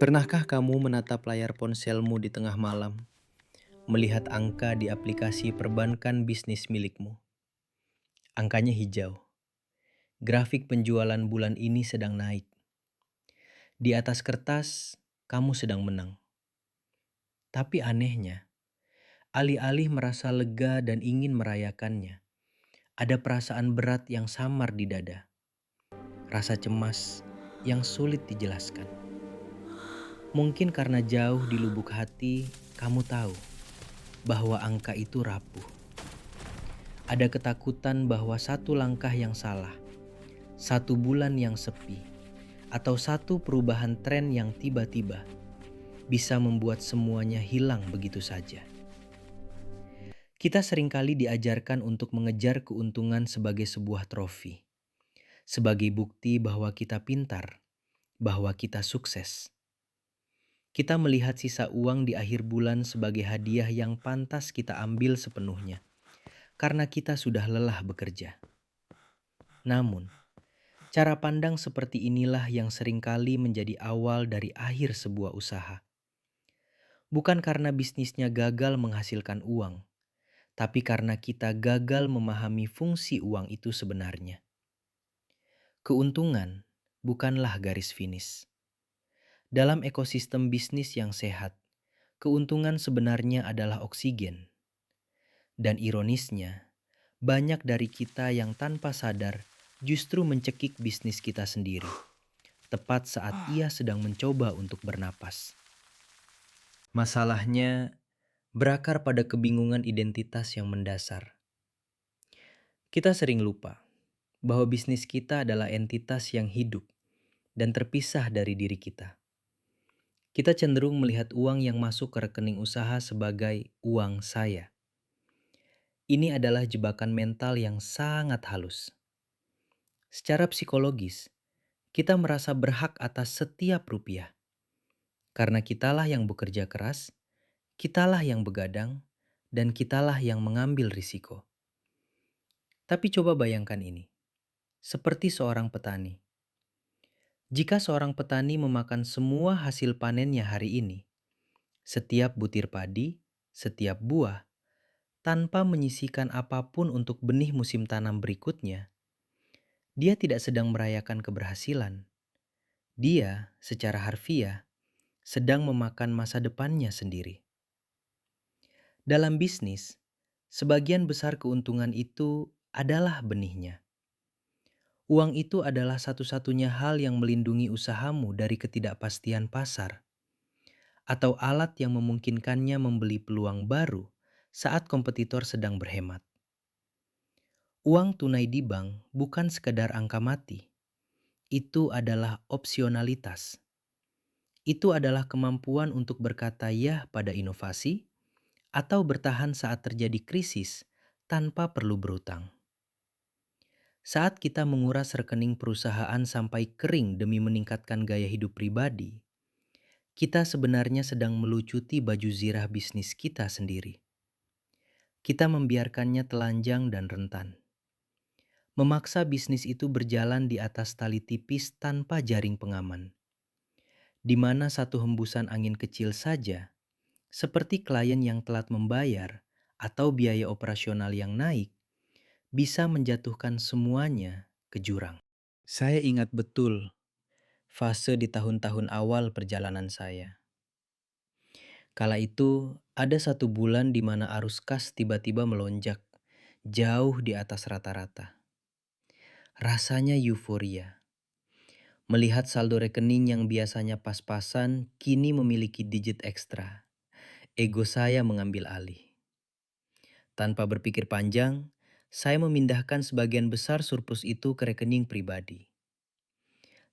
Pernahkah kamu menatap layar ponselmu di tengah malam, melihat angka di aplikasi perbankan bisnis milikmu? Angkanya hijau. Grafik penjualan bulan ini sedang naik. Di atas kertas, kamu sedang menang. Tapi anehnya, alih-alih merasa lega dan ingin merayakannya, ada perasaan berat yang samar di dada. Rasa cemas yang sulit dijelaskan. Mungkin karena jauh di lubuk hati, kamu tahu bahwa angka itu rapuh. Ada ketakutan bahwa satu langkah yang salah, satu bulan yang sepi, atau satu perubahan tren yang tiba-tiba bisa membuat semuanya hilang begitu saja. Kita seringkali diajarkan untuk mengejar keuntungan sebagai sebuah trofi, sebagai bukti bahwa kita pintar, bahwa kita sukses. Kita melihat sisa uang di akhir bulan sebagai hadiah yang pantas kita ambil sepenuhnya, karena kita sudah lelah bekerja. Namun, cara pandang seperti inilah yang seringkali menjadi awal dari akhir sebuah usaha. Bukan karena bisnisnya gagal menghasilkan uang, tapi karena kita gagal memahami fungsi uang itu sebenarnya. Keuntungan bukanlah garis finish. Dalam ekosistem bisnis yang sehat, keuntungan sebenarnya adalah oksigen. Dan ironisnya, banyak dari kita yang tanpa sadar justru mencekik bisnis kita sendiri, tepat saat ia sedang mencoba untuk bernapas. Masalahnya berakar pada kebingungan identitas yang mendasar. Kita sering lupa bahwa bisnis kita adalah entitas yang hidup dan terpisah dari diri kita. Kita cenderung melihat uang yang masuk ke rekening usaha sebagai uang saya. Ini adalah jebakan mental yang sangat halus. Secara psikologis, kita merasa berhak atas setiap rupiah. Karena kitalah yang bekerja keras, kitalah yang begadang, dan kitalah yang mengambil risiko. Tapi coba bayangkan ini, seperti seorang petani. Jika seorang petani memakan semua hasil panennya hari ini, setiap butir padi, setiap buah, tanpa menyisihkan apapun untuk benih musim tanam berikutnya, dia tidak sedang merayakan keberhasilan. Dia, secara harfiah, sedang memakan masa depannya sendiri. Dalam bisnis, sebagian besar keuntungan itu adalah benihnya. Uang itu adalah satu-satunya hal yang melindungi usahamu dari ketidakpastian pasar, atau alat yang memungkinkannya membeli peluang baru saat kompetitor sedang berhemat. Uang tunai di bank bukan sekedar angka mati. Itu adalah opsionalitas. Itu adalah kemampuan untuk berkata ya pada inovasi atau bertahan saat terjadi krisis tanpa perlu berutang. Saat kita menguras rekening perusahaan sampai kering demi meningkatkan gaya hidup pribadi, kita sebenarnya sedang melucuti baju zirah bisnis kita sendiri. Kita membiarkannya telanjang dan rentan. Memaksa bisnis itu berjalan di atas tali tipis tanpa jaring pengaman, di mana satu hembusan angin kecil saja, seperti klien yang telat membayar atau biaya operasional yang naik, bisa menjatuhkan semuanya ke jurang. Saya ingat betul fase di tahun-tahun awal perjalanan saya. Kala itu, ada satu bulan di mana arus kas tiba-tiba melonjak, jauh di atas rata-rata. Rasanya euforia. Melihat saldo rekening yang biasanya pas-pasan, kini memiliki digit ekstra. Ego saya mengambil alih. Tanpa berpikir panjang, saya memindahkan sebagian besar surplus itu ke rekening pribadi.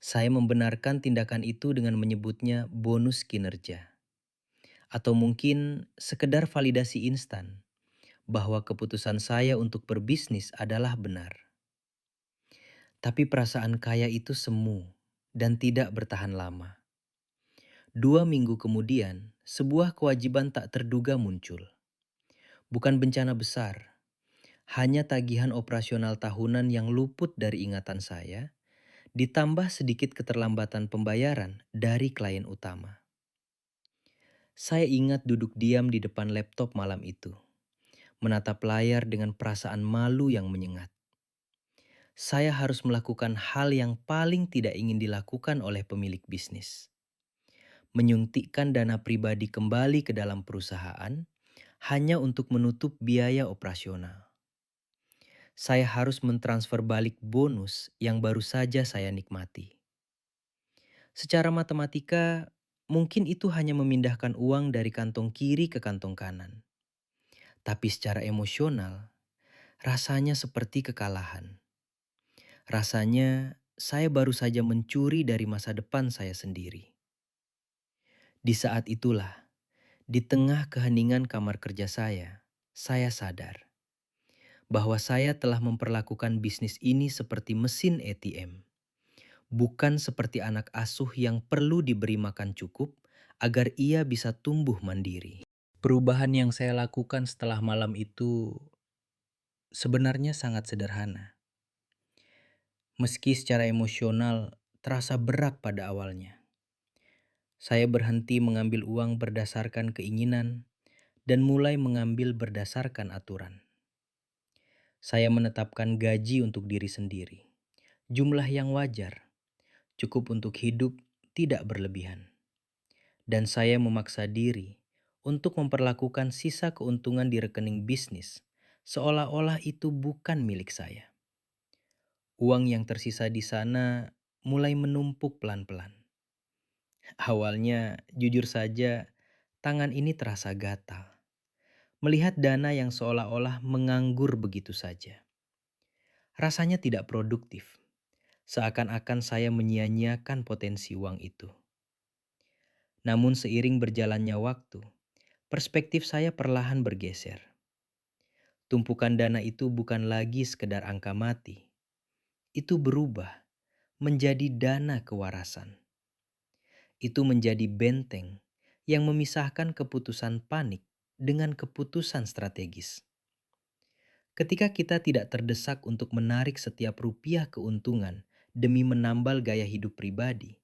Saya membenarkan tindakan itu dengan menyebutnya bonus kinerja. Atau mungkin sekedar validasi instan bahwa keputusan saya untuk berbisnis adalah benar. Tapi perasaan kaya itu semu dan tidak bertahan lama. 2 minggu kemudian, sebuah kewajiban tak terduga muncul. Bukan bencana besar, hanya tagihan operasional tahunan yang luput dari ingatan saya ditambah sedikit keterlambatan pembayaran dari klien utama. Saya ingat duduk diam di depan laptop malam itu, menatap layar dengan perasaan malu yang menyengat. Saya harus melakukan hal yang paling tidak ingin dilakukan oleh pemilik bisnis. Menyuntikkan dana pribadi kembali ke dalam perusahaan hanya untuk menutup biaya operasional. Saya harus mentransfer balik bonus yang baru saja saya nikmati. Secara matematika, mungkin itu hanya memindahkan uang dari kantong kiri ke kantong kanan. Tapi secara emosional, rasanya seperti kekalahan. Rasanya saya baru saja mencuri dari masa depan saya sendiri. Di saat itulah, di tengah keheningan kamar kerja saya sadar bahwa saya telah memperlakukan bisnis ini seperti mesin ATM, bukan seperti anak asuh yang perlu diberi makan cukup agar ia bisa tumbuh mandiri. Perubahan yang saya lakukan setelah malam itu sebenarnya sangat sederhana. Meski secara emosional terasa berat pada awalnya. Saya berhenti mengambil uang berdasarkan keinginan dan mulai mengambil berdasarkan aturan. Saya menetapkan gaji untuk diri sendiri. Jumlah yang wajar, cukup untuk hidup, tidak berlebihan. Dan saya memaksa diri untuk memperlakukan sisa keuntungan di rekening bisnis seolah-olah itu bukan milik saya. Uang yang tersisa di sana mulai menumpuk pelan-pelan. Awalnya, jujur saja, tangan ini terasa gatal. Melihat dana yang seolah-olah menganggur begitu saja. Rasanya tidak produktif, seakan-akan saya menyia-nyiakan potensi uang itu. Namun seiring berjalannya waktu, perspektif saya perlahan bergeser. Tumpukan dana itu bukan lagi sekedar angka mati. Itu berubah menjadi dana kewarasan. Itu menjadi benteng yang memisahkan keputusan panik dengan keputusan strategis. Ketika kita tidak terdesak untuk menarik setiap rupiah keuntungan demi menambal gaya hidup pribadi,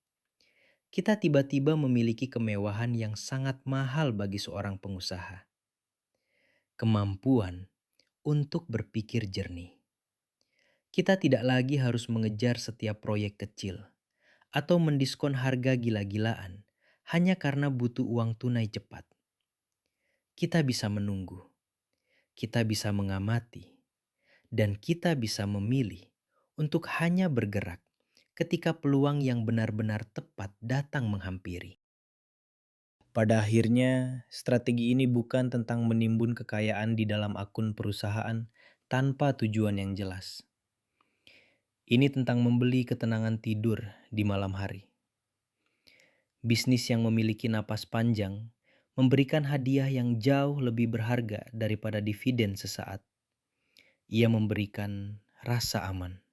kita tiba-tiba memiliki kemewahan yang sangat mahal bagi seorang pengusaha. Kemampuan untuk berpikir jernih. Kita tidak lagi harus mengejar setiap proyek kecil atau mendiskon harga gila-gilaan hanya karena butuh uang tunai cepat. Kita bisa menunggu, kita bisa mengamati, dan kita bisa memilih untuk hanya bergerak ketika peluang yang benar-benar tepat datang menghampiri. Pada akhirnya, strategi ini bukan tentang menimbun kekayaan di dalam akun perusahaan tanpa tujuan yang jelas. Ini tentang membeli ketenangan tidur di malam hari. Bisnis yang memiliki napas panjang memberikan hadiah yang jauh lebih berharga daripada dividen sesaat. Ia memberikan rasa aman.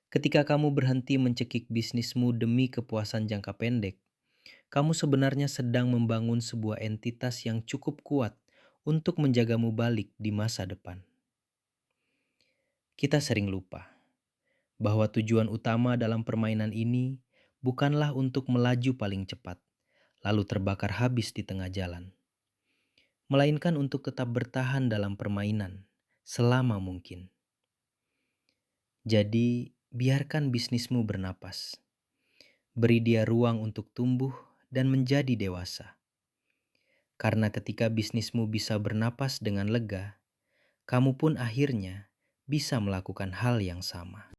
Ketika kamu berhenti mencekik bisnismu demi kepuasan jangka pendek, kamu sebenarnya sedang membangun sebuah entitas yang cukup kuat untuk menjagamu balik di masa depan. Kita sering lupa bahwa tujuan utama dalam permainan ini bukanlah untuk melaju paling cepat, lalu terbakar habis di tengah jalan, melainkan untuk tetap bertahan dalam permainan selama mungkin. Jadi, biarkan bisnismu bernapas. Beri dia ruang untuk tumbuh dan menjadi dewasa. Karena ketika bisnismu bisa bernapas dengan lega, kamu pun akhirnya bisa melakukan hal yang sama.